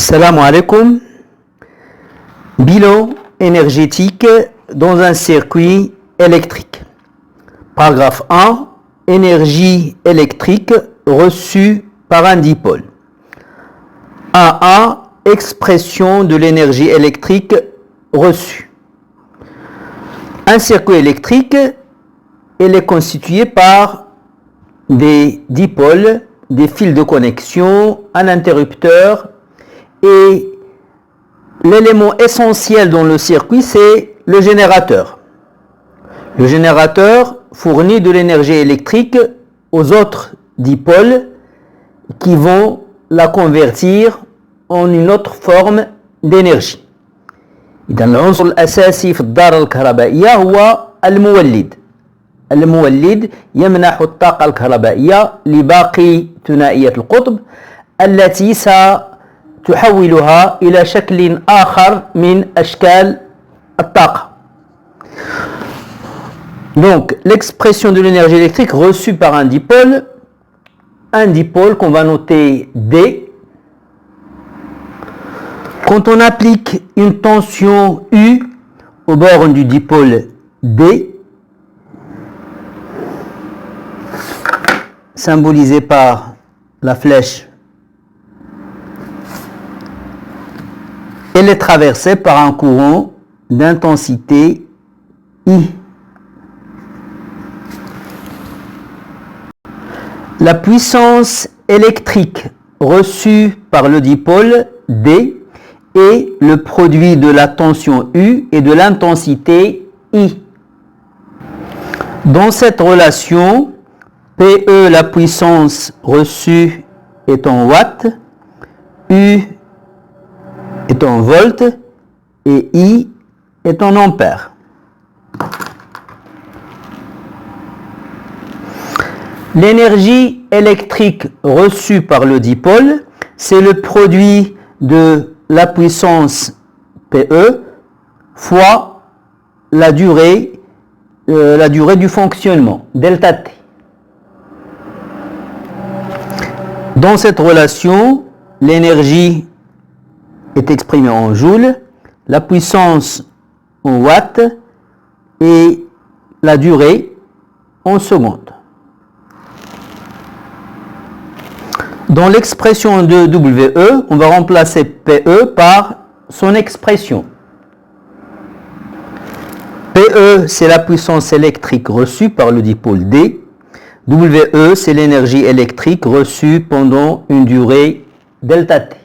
Salam alaikum. Bilan énergétique dans un circuit électrique. Paragraphe 1. Énergie électrique reçue par un dipôle. 1A. Expression de l'énergie électrique reçue. Un circuit électrique, il est constitué par des dipôles, des fils de connexion, un interrupteur, et l'élément essentiel dans le circuit, c'est le générateur. Le générateur fournit de l'énergie électrique aux autres dipôles qui vont la convertir en une autre forme d'énergie. إذا العنصر الأساسي في الدارة الكهربائية هو المولد. المولد يمنح الطاقة الكهربائية لباقي ثنائية القطب التي ستحولها إلى شكل آخر من أشكال الطاقة. Donc, l'expression de l'énergie électrique reçue par un dipôle qu'on va noter D. Quand on applique une tension U aux bornes du dipôle D, symbolisée par la flèche, elle est traversée par un courant d'intensité I. La puissance électrique reçue par le dipôle D est le produit de la tension U et de l'intensité I. Dans cette relation, PE, la puissance reçue, est en watts, U est en volts et I est en ampères. L'énergie électrique reçue par le dipôle, c'est le produit de la puissance PE fois la durée du fonctionnement, delta T. Dans cette relation, l'énergie est exprimée en joules, la puissance en watts et la durée en secondes. Dans l'expression de WE, on va remplacer PE par son expression. PE, c'est la puissance électrique reçue par le dipôle D. WE, c'est l'énergie électrique reçue pendant une durée delta T.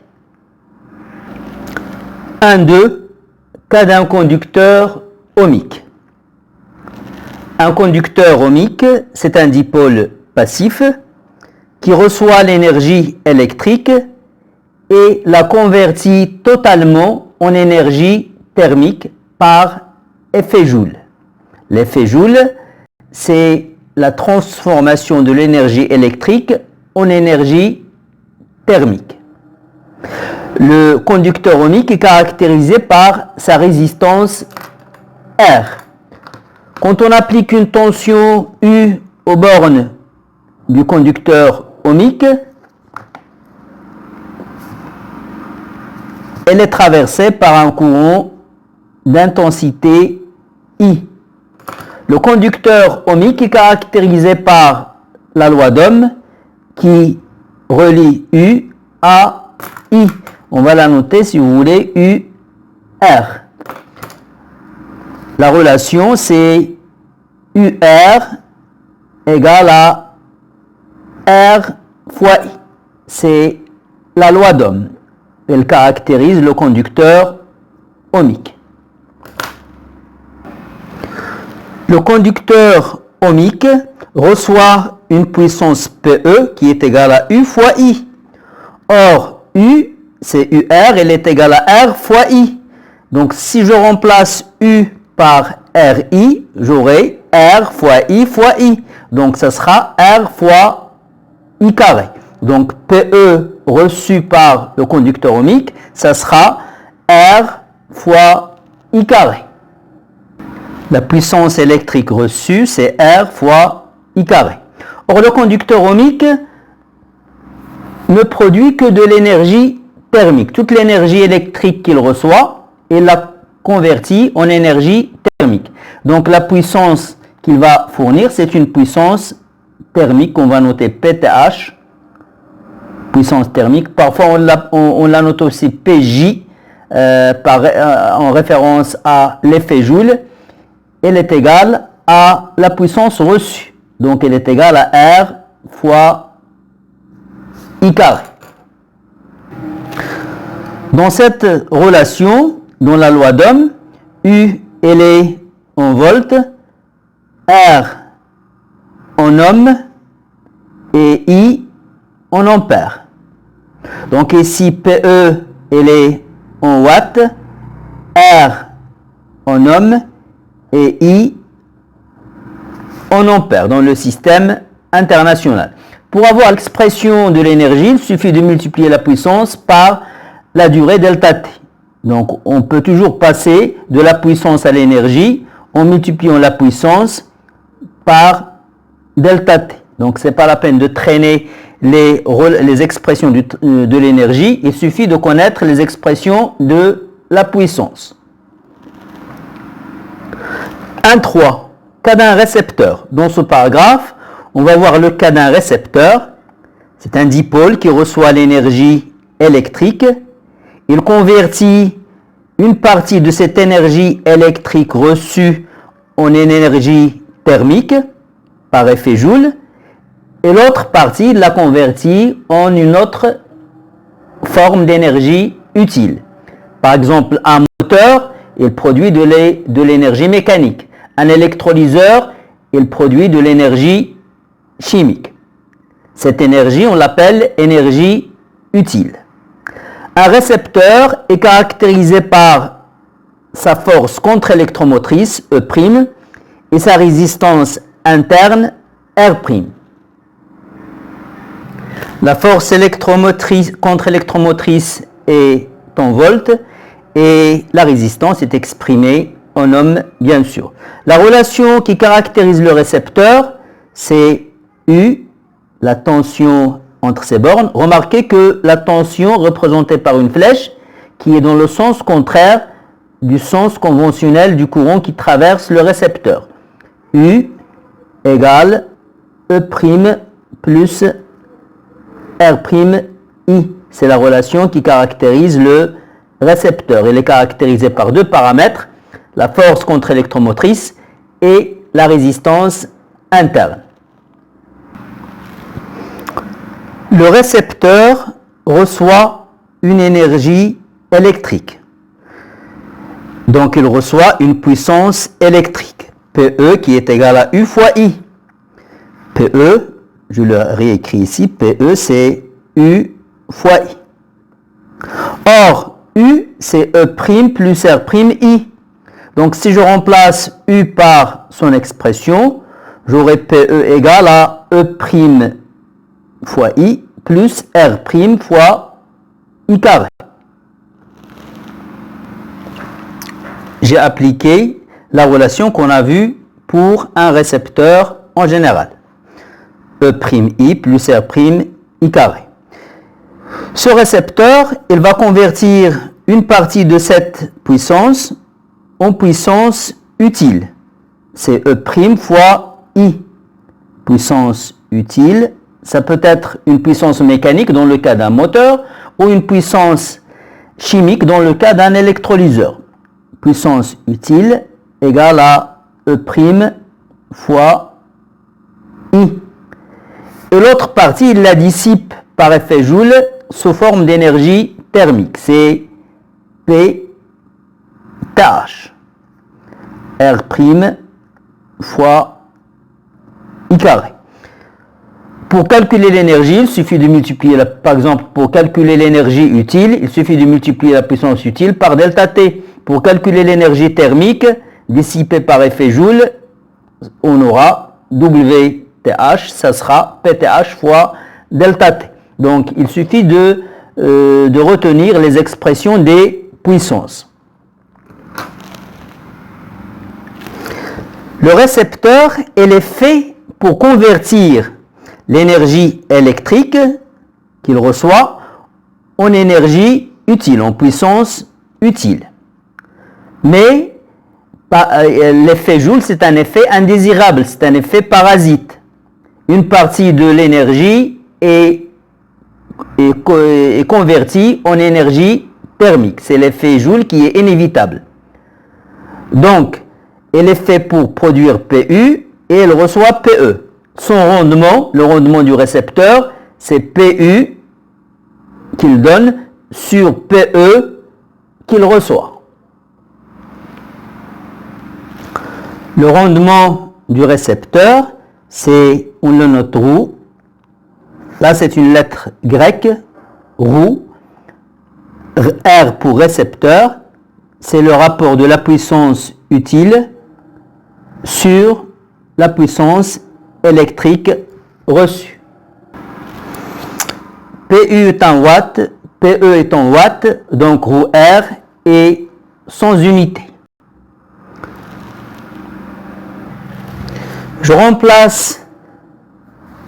1.2. Cas d'un conducteur ohmique. Un conducteur ohmique, c'est un dipôle passif qui reçoit l'énergie électrique et la convertit totalement en énergie thermique par effet Joule. L'effet Joule, c'est la transformation de l'énergie électrique en énergie thermique. Le conducteur ohmique est caractérisé par sa résistance R. Quand on applique une tension U aux bornes du conducteur ohmique, elle est traversée par un courant d'intensité I. Le conducteur ohmique est caractérisé par la loi d'Ohm qui relie U à I. On va la noter si vous voulez UR. La relation c'est UR égale à R fois I. C'est la loi d'Ohm. Elle caractérise le conducteur ohmique. Le conducteur ohmique reçoit une puissance PE qui est égale à U fois I. Or, U, c'est UR, elle est égale à R fois I. Donc, si je remplace U par RI, j'aurai R fois I. Donc, ça sera R fois I carré. Donc, PE reçu par le conducteur ohmique, ça sera R fois I carré. La puissance électrique reçue, c'est R fois I carré. Or, le conducteur ohmique ne produit que de l'énergie thermique. Toute l'énergie électrique qu'il reçoit, il la convertit en énergie thermique. Donc la puissance qu'il va fournir, c'est une puissance thermique qu'on va noter PTH, puissance thermique. Parfois on la note aussi PJ, en référence à l'effet Joule. Elle est égale à la puissance reçue. Donc elle est égale à R fois I carré. Dans cette relation, dans la loi d'Ohm, U elle est en volts, R en ohms et I en ampères. Donc ici PE elle est en watts, R en ohms et I en ampères dans le système international. Pour avoir l'expression de l'énergie, il suffit de multiplier la puissance par la durée delta T. Donc on peut toujours passer de la puissance à l'énergie en multipliant la puissance par delta T. Donc ce n'est pas la peine de traîner les expressions de l'énergie, il suffit de connaître les expressions de la puissance. 1.3. Cas d'un récepteur. Dans ce paragraphe, on va voir le cas d'un récepteur. C'est un dipôle qui reçoit l'énergie électrique. Il convertit une partie de cette énergie électrique reçue en énergie thermique par effet Joule et l'autre partie il la convertit en une autre forme d'énergie utile. Par exemple, un moteur, il produit de l'énergie mécanique. Un électrolyseur, il produit de l'énergie chimique. Cette énergie, on l'appelle énergie utile. Un récepteur est caractérisé par sa force contre-électromotrice, E', et sa résistance interne, R'. La force contre-électromotrice est en volts et la résistance est exprimée en ohms, bien sûr. La relation qui caractérise le récepteur, c'est U, la tension entre ces bornes. Remarquez que la tension représentée par une flèche qui est dans le sens contraire du sens conventionnel du courant qui traverse le récepteur. U égale E' plus R', c'est la relation qui caractérise le récepteur. Elle est caractérisée par deux paramètres, la force contre-électromotrice et la résistance interne. Le récepteur reçoit une énergie électrique. Donc il reçoit une puissance électrique, PE qui est égale à U fois I. PE, je le réécris ici, PE c'est U fois I. Or, U c'est E' plus R'I. Donc si je remplace U par son expression, j'aurai PE égale à E' fois I plus R' fois I carré. J'ai appliqué la relation qu'on a vue pour un récepteur en général. E', plus R' carré. Ce récepteur, il va convertir une partie de cette puissance en puissance utile. C'est E' fois I. Puissance utile, ça peut être une puissance mécanique dans le cas d'un moteur ou une puissance chimique dans le cas d'un électrolyseur. Puissance utile égale à E' fois I. Et l'autre partie, il la dissipe par effet Joule sous forme d'énergie thermique. C'est P TH. R' fois I carré. Pour calculer l'énergie, il suffit de multiplier, par exemple, pour calculer l'énergie utile, il suffit de multiplier la puissance utile par delta T. Pour calculer l'énergie thermique dissipée par effet Joule, on aura WTH, ça sera PTH fois delta T. Donc, il suffit de retenir les expressions des puissances. Le récepteur, il est fait pour convertir l'énergie électrique qu'il reçoit en énergie utile, en puissance utile. Mais l'effet Joule, c'est un effet indésirable, c'est un effet parasite. Une partie de l'énergie est convertie en énergie thermique. C'est l'effet Joule qui est inévitable. Donc, elle est faite pour produire PU et elle reçoit PE. Son rendement, le rendement du récepteur, c'est PU qu'il donne sur PE qu'il reçoit. Le rendement du récepteur, c'est, on le note ρ. Là, c'est une lettre grecque, ρ. R pour récepteur, c'est le rapport de la puissance utile sur la puissance électrique reçue. PU est en watts, PE est en watts, donc ρR est sans unité. Je remplace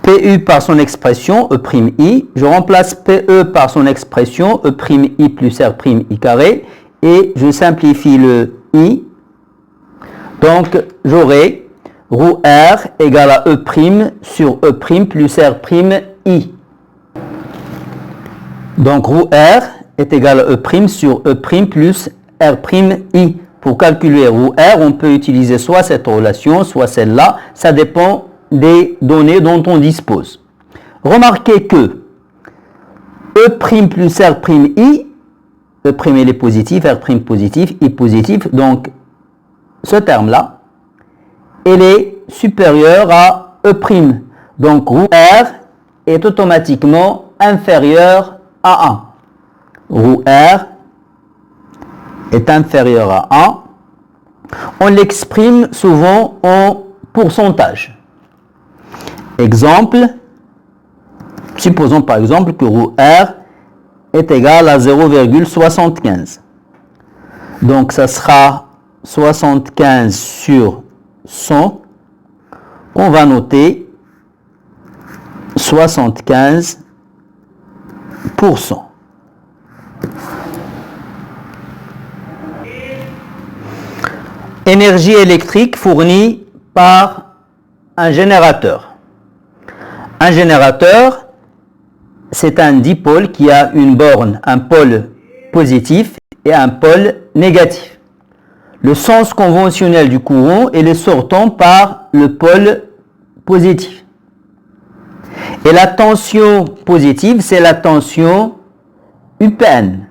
PU par son expression E', je remplace PE par son expression E', plus R' carré, et je simplifie le I. Donc, j'aurai ρR égale à E' sur E' plus R', Donc, ρR est égal à E' sur E' plus R', Pour calculer ρR, on peut utiliser soit cette relation, soit celle-là. Ça dépend des données dont on dispose. Remarquez que E' plus R', E' il est positif, R' positif, I positif. Donc, ce terme-là, il est supérieur à E'. Donc, ρR est automatiquement inférieur à 1. ρR est inférieur à 1. On l'exprime souvent en pourcentage. Exemple, supposons par exemple que ρR est égal à 0,75. Donc, ça sera 75 sur 100. On va noter 75%. Énergie électrique fournie par un générateur. Un générateur, c'est un dipôle qui a une borne, un pôle positif et un pôle négatif. Le sens conventionnel du courant est le sortant par le pôle positif. Et la tension positive, c'est la tension UPN.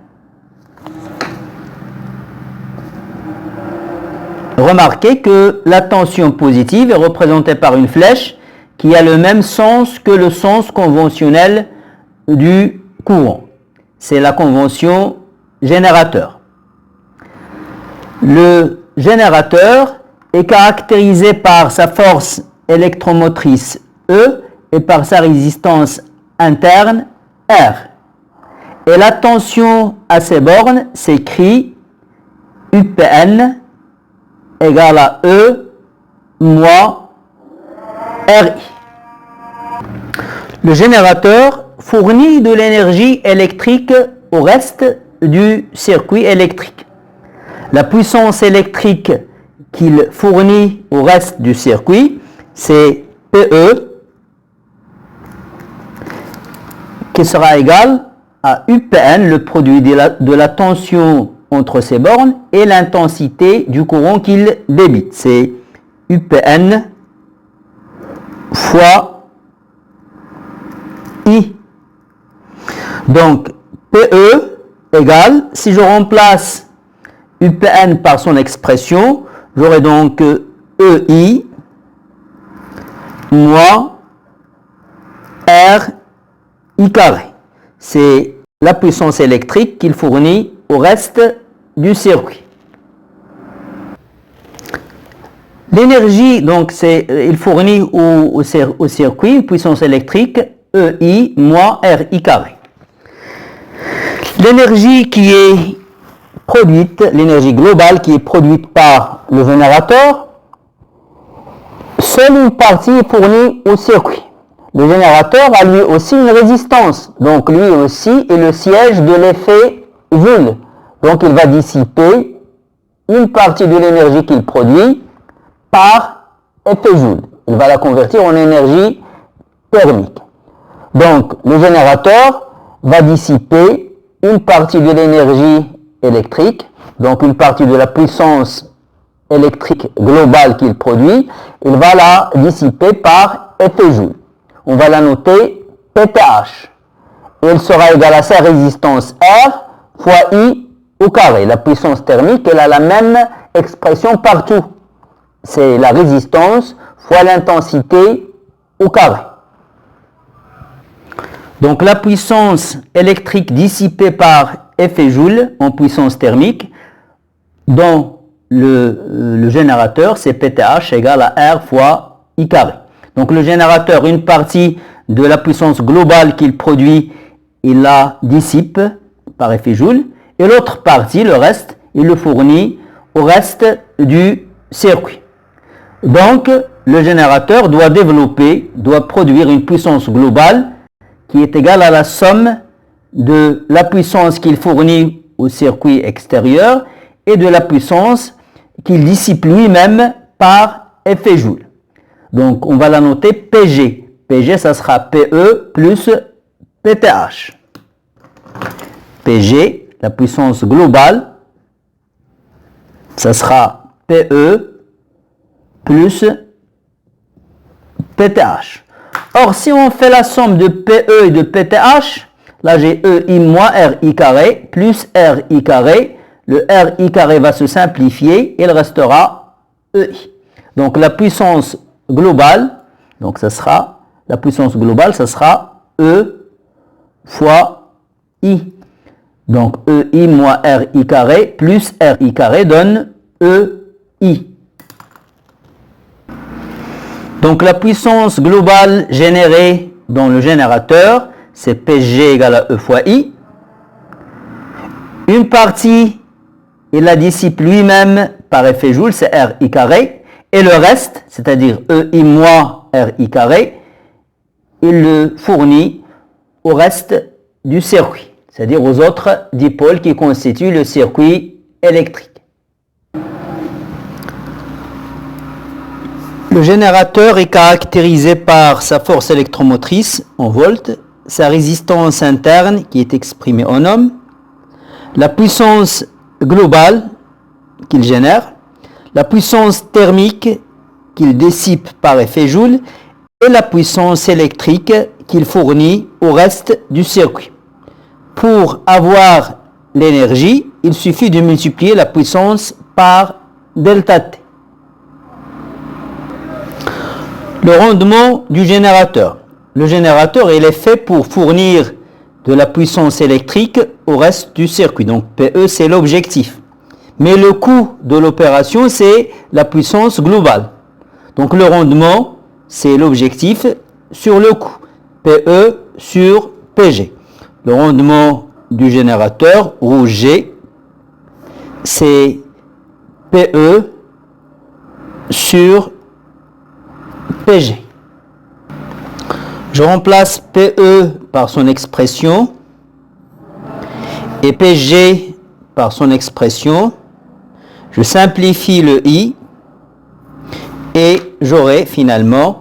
Remarquez que la tension positive est représentée par une flèche qui a le même sens que le sens conventionnel du courant. C'est la convention générateur. Le générateur est caractérisé par sa force électromotrice E et par sa résistance interne R. Et la tension à ces bornes s'écrit UPN égale à E moins RI. Le générateur fournit de l'énergie électrique au reste du circuit électrique. La puissance électrique qu'il fournit au reste du circuit, c'est PE, qui sera égal à UPN, le produit de la tension entre ces bornes, et l'intensité du courant qu'il débite. C'est UPN fois I. Donc, PE égale, si je remplace UPN par son expression, j'aurai donc EI moins RI carré. C'est la puissance électrique qu'il fournit au reste du circuit. L'énergie, donc, il fournit au circuit une puissance électrique EI moins RI carré. L'énergie qui est produite, l'énergie globale qui est produite par le générateur, seule une partie est fournie au circuit. le générateur a lui aussi une résistance. Donc lui aussi est le siège de l'effet Joule. Donc il va dissiper une partie de l'énergie qu'il produit par effet Joule. Il va la convertir en énergie thermique. Donc le générateur va dissiper une partie de l'énergie électrique, donc une partie de la puissance électrique globale qu'il produit, il va la dissiper par effet Joule. On va la noter PTH. Et elle sera égale à sa résistance R fois I au carré. La puissance thermique, elle a la même expression partout. C'est la résistance fois l'intensité au carré. Donc la puissance électrique dissipée par effet Joule en puissance thermique dans le générateur, c'est PTH égale à R fois I carré. Donc le générateur, une partie de la puissance globale qu'il produit, il la dissipe par effet Joule, et l'autre partie, le reste, il le fournit au reste du circuit. Donc le générateur doit produire une puissance globale qui est égale à la somme de la puissance qu'il fournit au circuit extérieur et de la puissance qu'il dissipe lui-même par effet Joule. Donc, on va la noter PG. PG, ça sera PE plus PTH. PG, la puissance globale, ça sera PE plus PTH. Or, si on fait la somme de PE et de PTH, là j'ai EI moins RI carré plus RI carré. Le RI carré va se simplifier et il restera EI. Donc la puissance globale, donc ça sera la puissance globale, ça sera E fois I. Donc EI moins RI carré plus RI carré donne EI. Donc la puissance globale générée dans le générateur, c'est PG égale à E fois I. Une partie, il la dissipe lui-même par effet Joule, c'est RI carré. Et le reste, c'est-à-dire EI moins RI carré, il le fournit au reste du circuit, c'est-à-dire aux autres dipôles qui constituent le circuit électrique. Le générateur est caractérisé par sa force électromotrice en volts, sa résistance interne qui est exprimée en ohms, la puissance globale qu'il génère, la puissance thermique qu'il dissipe par effet Joule et la puissance électrique qu'il fournit au reste du circuit. Pour avoir l'énergie, il suffit de multiplier la puissance par delta T. Le rendement du générateur. Le générateur, il est fait pour fournir de la puissance électrique au reste du circuit. Donc PE, c'est l'objectif. Mais le coût de l'opération, c'est la puissance globale. Donc le rendement, c'est l'objectif sur le coût. PE sur PG. Le rendement du générateur, rouge G, c'est PE sur PG. Je remplace PE par son expression et PG par son expression. Je simplifie le I et j'aurai finalement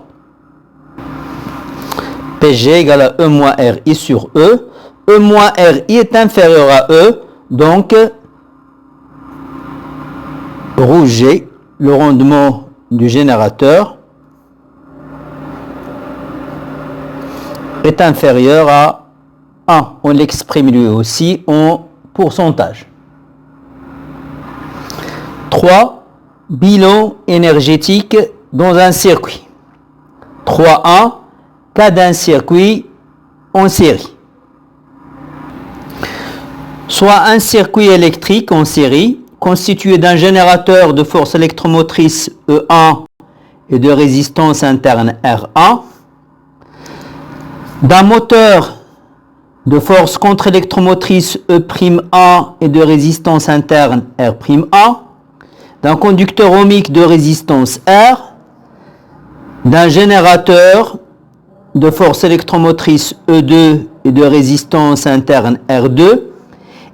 PG égale à E moins RI sur E. E moins RI est inférieur à E, donc rouge G, le rendement du générateur est inférieur à 1. On l'exprime lui aussi en pourcentage. 3. Bilan énergétique dans un circuit. 3.1. Cas d'un circuit en série. Soit un circuit électrique en série constitué d'un générateur de force électromotrice E1 et de résistance interne R1, d'un moteur de force contre-électromotrice E'1 et de résistance interne R'1, d'un conducteur ohmique de résistance R, d'un générateur de force électromotrice E2 et de résistance interne R2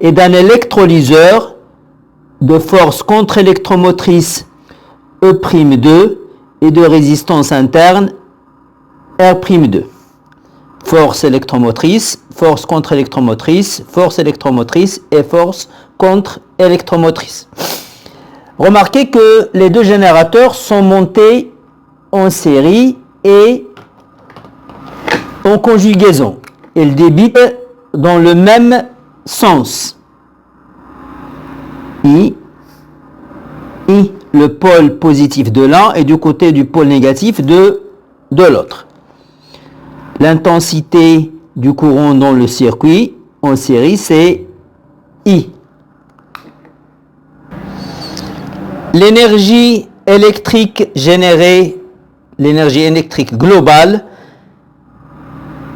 et d'un électrolyseur de force contre-électromotrice E'2 et de résistance interne R'2. Force électromotrice, force contre-électromotrice, force électromotrice et force contre-électromotrice. Remarquez que les deux générateurs sont montés en série et en conjugaison. Ils débitent dans le même sens. I, le pôle positif de l'un et du côté du pôle négatif de l'autre. L'intensité du courant dans le circuit en série, c'est I. L'énergie électrique générée, l'énergie électrique globale,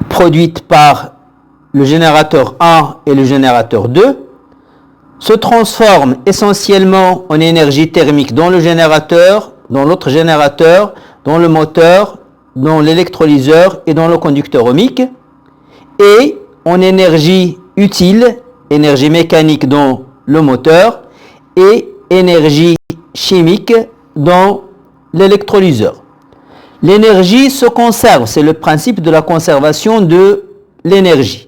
produite par le générateur 1 et le générateur 2, se transforme essentiellement en énergie thermique dans le générateur, dans l'autre générateur, dans le moteur, dans l'électrolyseur et dans le conducteur ohmique, et en énergie utile, énergie mécanique dans le moteur et énergie chimique dans l'électrolyseur. L'énergie se conserve, c'est le principe de la conservation de l'énergie.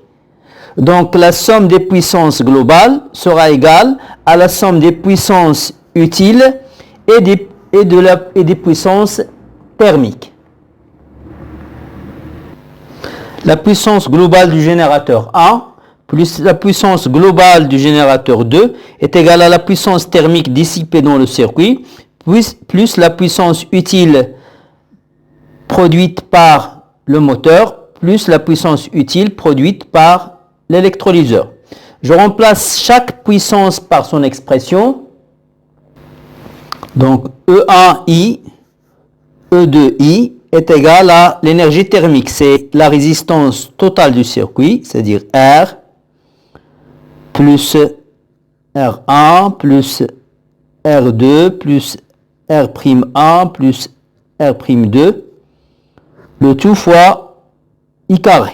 Donc la somme des puissances globales sera égale à la somme des puissances utiles et des puissances thermiques. La puissance globale du générateur 1 plus la puissance globale du générateur 2 est égale à la puissance thermique dissipée dans le circuit plus la puissance utile produite par le moteur plus la puissance utile produite par l'électrolyseur. Je remplace chaque puissance par son expression. Donc E1I, E2I est égal à l'énergie thermique. C'est la résistance totale du circuit, c'est-à-dire R plus R1 plus R2 plus R'1 plus R'2, le tout fois I carré.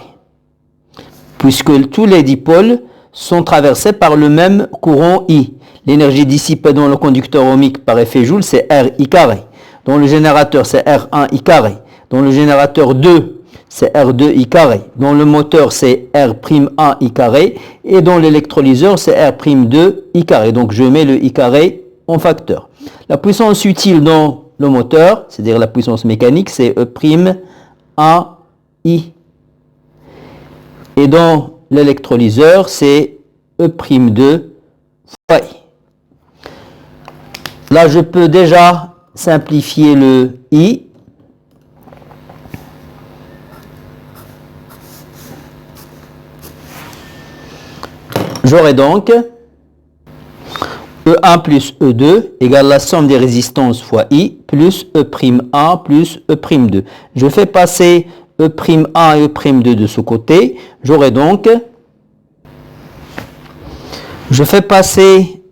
Puisque tous les dipôles sont traversés par le même courant I. L'énergie dissipée dans le conducteur ohmique par effet Joule, c'est RI carré. Dans le générateur, c'est R1I carré. Dans le générateur 2, c'est R2I carré. Dans le moteur, c'est R'1I carré. Et dans l'électrolyseur, c'est R'2I carré. Donc, je mets le I carré en facteur. La puissance utile dans le moteur, c'est-à-dire la puissance mécanique, c'est E'1I. Et dans l'électrolyseur, c'est E'2 fois I. Là, je peux déjà simplifier le I. J'aurai donc E1 plus E2 égale la somme des résistances fois I plus E'1 plus E'2. Je fais passer E'1 et E'2 de ce côté. J'aurai donc, je fais passer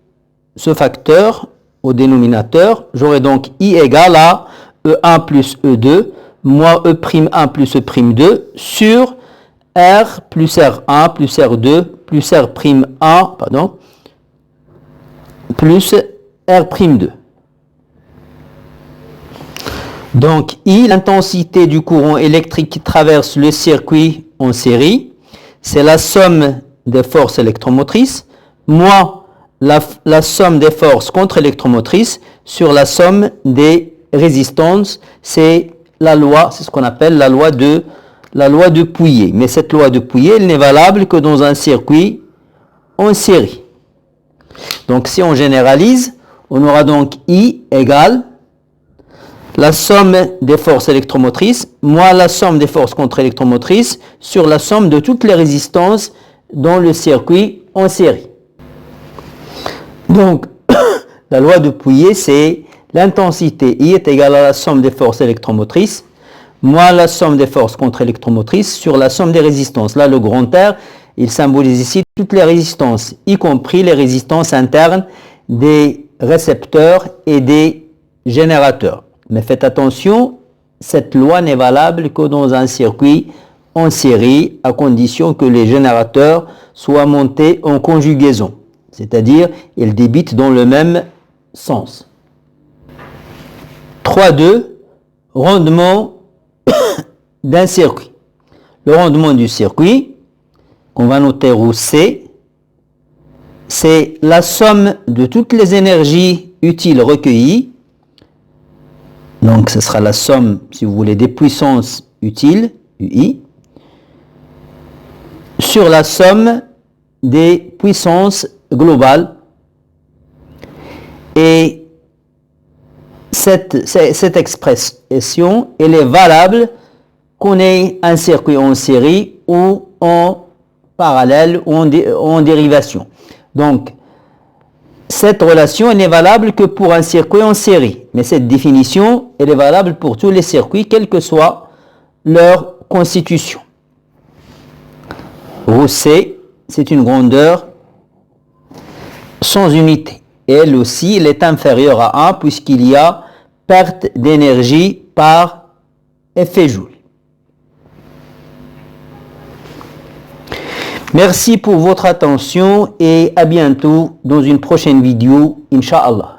ce facteur au dénominateur. J'aurai donc I égale à E1 plus E2 moins E'1 plus E'2 sur R plus R1 plus R2 plus R'1 plus R'2. Donc I, l'intensité du courant électrique qui traverse le circuit en série, c'est la somme des forces électromotrices moins la somme des forces contre-électromotrices sur la somme des résistances. C'est la loi, c'est ce qu'on appelle la loi de Pouillet. Mais cette loi de Pouillet, elle n'est valable que dans un circuit en série. Donc si on généralise, on aura donc I égale la somme des forces électromotrices moins la somme des forces contre-électromotrices sur la somme de toutes les résistances dans le circuit en série. Donc, la loi de Pouillet, c'est l'intensité I est égale à la somme des forces électromotrices moins la somme des forces contre-électromotrices sur la somme des résistances. Là, le grand R, il symbolise ici toutes les résistances, y compris les résistances internes des récepteurs et des générateurs. Mais faites attention, cette loi n'est valable que dans un circuit en série, à condition que les générateurs soient montés en conjugaison, c'est-à-dire ils débitent dans le même sens. 3.2. Rendement d'un circuit. Le rendement du circuit, qu'on va noter au C, c'est la somme de toutes les énergies utiles recueillies. Donc ce sera la somme, si vous voulez, des puissances utiles, UI, sur la somme des puissances globales. Et cette expression, elle est valable qu'on ait un circuit en série ou en parallèle ou en dérivation. Donc, cette relation n'est valable que pour un circuit en série. Mais cette définition, elle est valable pour tous les circuits, quelle que soit leur constitution. Rho C, c'est une grandeur sans unité. Et elle aussi, elle est inférieure à 1 puisqu'il y a perte d'énergie par effet Joule. Merci pour votre attention et à bientôt dans une prochaine vidéo, Inch'Allah.